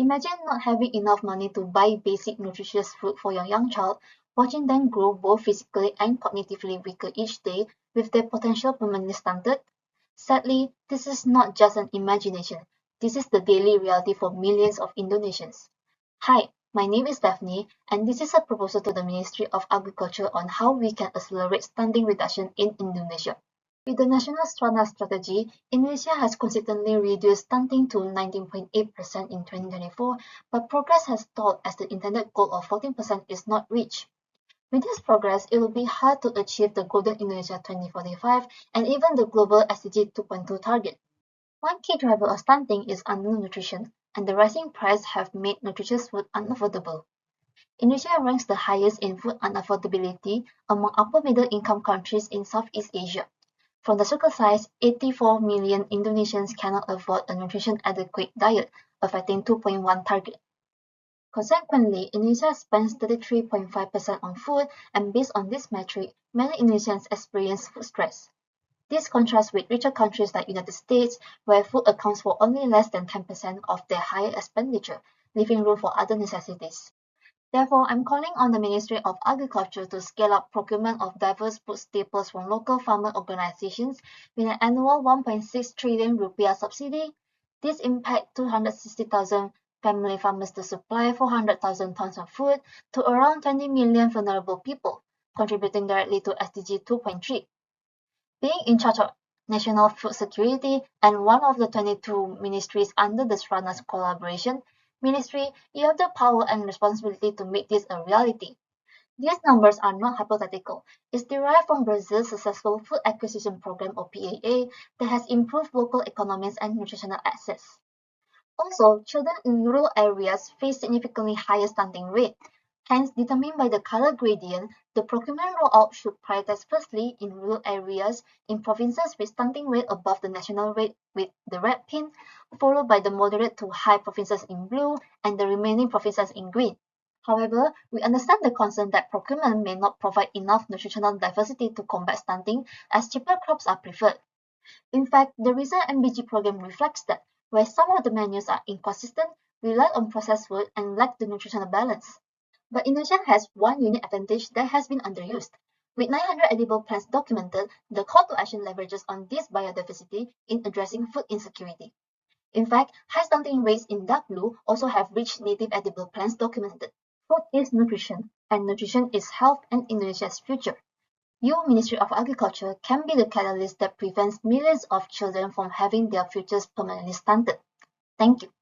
Imagine not having enough money to buy basic nutritious food for your young child, watching them grow both physically and cognitively weaker each day with their potential permanently stunted. Sadly, this is not just an imagination. This is the daily reality for millions of Indonesians. Hi, my name is Daphne, and this is a proposal to the Ministry of Agriculture on how we can accelerate stunting reduction in Indonesia. With the National Strana Strategy, Indonesia has consistently reduced stunting to 19.8% in 2024, but progress has stalled as the intended goal of 14% is not reached. With this progress, it will be hard to achieve the Golden Indonesia 2045 and even the global SDG 2.2 target. One key driver of stunting is undernutrition, and the rising price have made nutritious food unaffordable. Indonesia ranks the highest in food unaffordability among upper middle income countries in Southeast Asia. From the circle size, 84 million Indonesians cannot afford a nutrition-adequate diet, affecting 2.1 target. Consequently, Indonesia spends 33.5% on food, and based on this metric, many Indonesians experience food stress. This contrasts with richer countries like United States, where food accounts for only less than 10% of their higher expenditure, leaving room for other necessities. Therefore, I'm calling on the Ministry of Agriculture to scale up procurement of diverse food staples from local farmer organizations with an annual 1.6 trillion rupiah subsidy. This impacts 260,000 family farmers to supply 400,000 tons of food to around 20 million vulnerable people, contributing directly to SDG 2.3. Being in charge of national food security and one of the 22 ministries under the Strana's collaboration ministry, you have the power and responsibility to make this a reality. These numbers are not hypothetical. It's derived from Brazil's successful Food Acquisition Program or PAA that has improved local economies and nutritional access. Also, children in rural areas face significantly higher stunting rate. Hence, determined by the color gradient, the procurement rollout should prioritize firstly in rural areas in provinces with stunting rate above the national rate with the red pin, followed by the moderate to high provinces in blue and the remaining provinces in green. However, we understand the concern that procurement may not provide enough nutritional diversity to combat stunting as cheaper crops are preferred. In fact, the recent MBG program reflects that, where some of the menus are inconsistent, rely on processed food, and lack the nutritional balance. But Indonesia has one unique advantage that has been underused. With 900 edible plants documented, the call to action leverages on this biodiversity in addressing food insecurity. In fact, high stunting rates in dark blue also have rich native edible plants documented. Food is nutrition, and nutrition is health and Indonesia's future. You, Ministry of Agriculture, can be the catalyst that prevents millions of children from having their futures permanently stunted. Thank you.